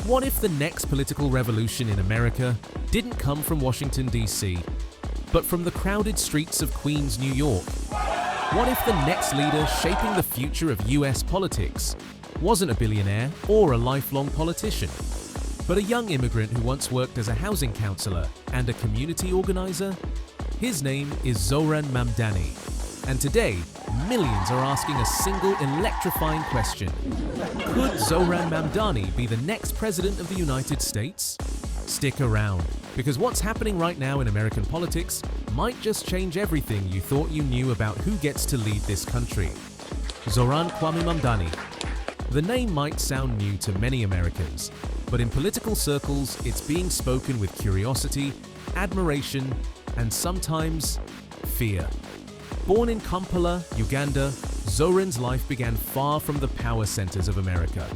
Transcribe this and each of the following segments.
What if the next political revolution in America didn't come from Washington, D.C., but from the crowded streets of Queens, New York? What if the next leader shaping the future of US politics wasn't a billionaire or a lifelong politician, but a young immigrant who once worked as a housing counselor and a community organizer? His name is Zohran Mamdani, and today, millions are asking a single electrifying question. Could Zohran Mamdani be the next president of the United States? Stick around, because what's happening right now in American politics might just change everything you thought you knew about who gets to lead this country. Zohran Mamdani. The name might sound new to many Americans, but in political circles, it's being spoken with curiosity, admiration, and sometimes fear. Born in Kampala, Uganda, Zohran's life began far from the power centers of America.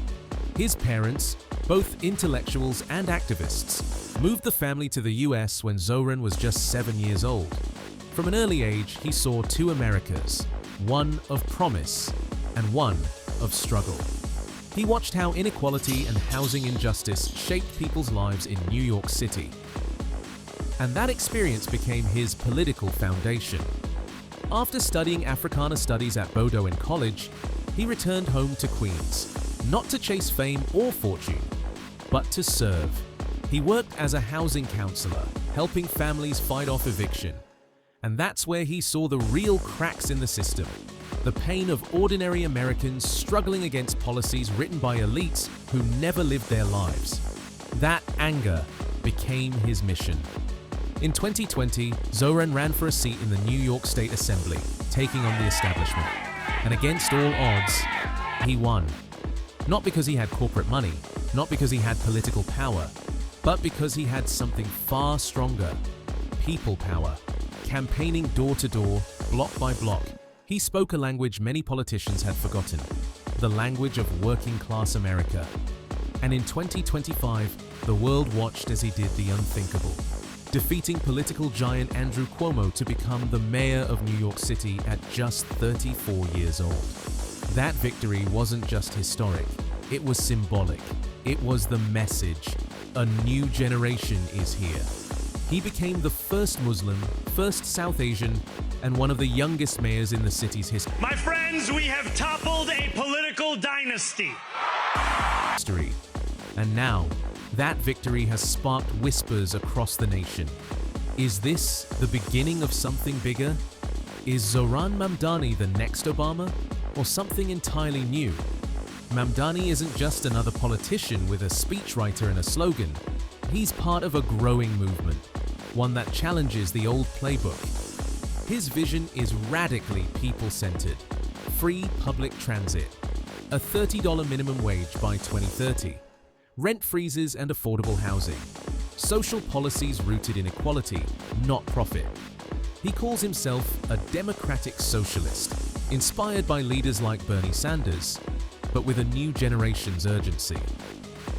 His parents, both intellectuals and activists, moved the family to the US when Zohran was just 7 years old. From an early age, he saw two Americas, one of promise and one of struggle. He watched how inequality and housing injustice shaped people's lives in New York City. And that experience became his political foundation. After studying Africana Studies at Bodo in college, he returned home to Queens, not to chase fame or fortune, but to serve. He worked as a housing counselor, helping families fight off eviction. And that's where he saw the real cracks in the system, the pain of ordinary Americans struggling against policies written by elites who never lived their lives. That anger became his mission. In 2020, Zohran ran for a seat in the New York State Assembly, taking on the establishment. And against all odds, he won. Not because he had corporate money, not because he had political power, but because he had something far stronger: people power. Campaigning door to door, block by block, he spoke a language many politicians had forgotten, the language of working class America. And in 2025, the world watched as he did the unthinkable, defeating political giant Andrew Cuomo to become the mayor of New York City at just 34 years old. That victory wasn't just historic, it was symbolic. It was the message: a new generation is here. He became the first Muslim, first South Asian, and one of the youngest mayors in the city's history. My friends, we have toppled a political dynasty. And now, that victory has sparked whispers across the nation. Is this the beginning of something bigger? Is Zohran Mamdani the next Obama, or something entirely new? Mamdani isn't just another politician with a speechwriter and a slogan. He's part of a growing movement, one that challenges the old playbook. His vision is radically people-centered: free public transit, a $30 minimum wage by 2030, rent freezes and affordable housing, social policies rooted in equality, not profit. He calls himself a democratic socialist, inspired by leaders like Bernie Sanders, but with a new generation's urgency.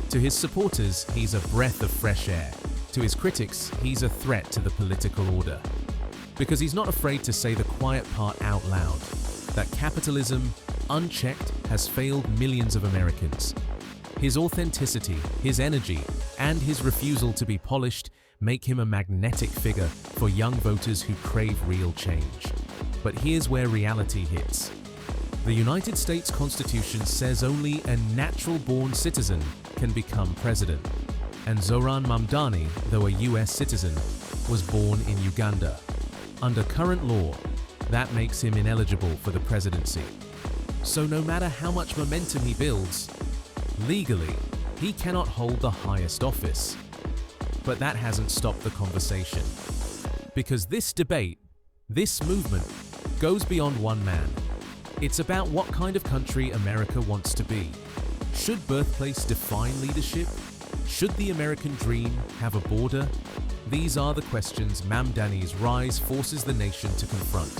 To his supporters, he's a breath of fresh air. To his critics, he's a threat to the political order. Because he's not afraid to say the quiet part out loud, that capitalism, unchecked, has failed millions of Americans. His authenticity, his energy, and his refusal to be polished make him a magnetic figure for young voters who crave real change. But here's where reality hits. The United States Constitution says only a natural-born citizen can become president. And Zohran Mamdani, though a US citizen, was born in Uganda. Under current law, that makes him ineligible for the presidency. So no matter how much momentum he builds, legally, he cannot hold the highest office. But that hasn't stopped the conversation. Because this debate, this movement, goes beyond one man. It's about what kind of country America wants to be. Should birthplace define leadership? Should the American dream have a border? These are the questions Mamdani's rise forces the nation to confront.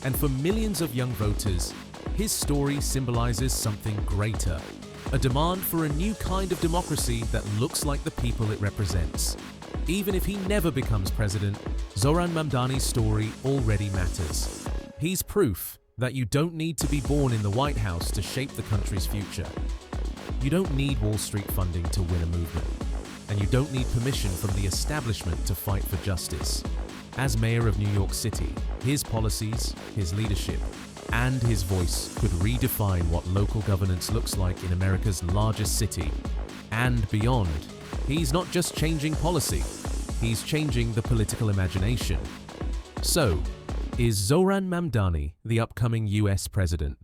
And for millions of young voters, his story symbolizes something greater: a demand for a new kind of democracy that looks like the people it represents. Even if he never becomes president, Zohran Mamdani's story already matters. He's proof that you don't need to be born in the White House to shape the country's future. You don't need Wall Street funding to win a movement. and you don't need permission from the establishment to fight for justice. As mayor of New York City, his policies, his leadership, and his voice could redefine what local governance looks like in America's largest city and beyond. He's not just changing policy, he's changing the political imagination. So, is Zohran Mamdani the upcoming US president?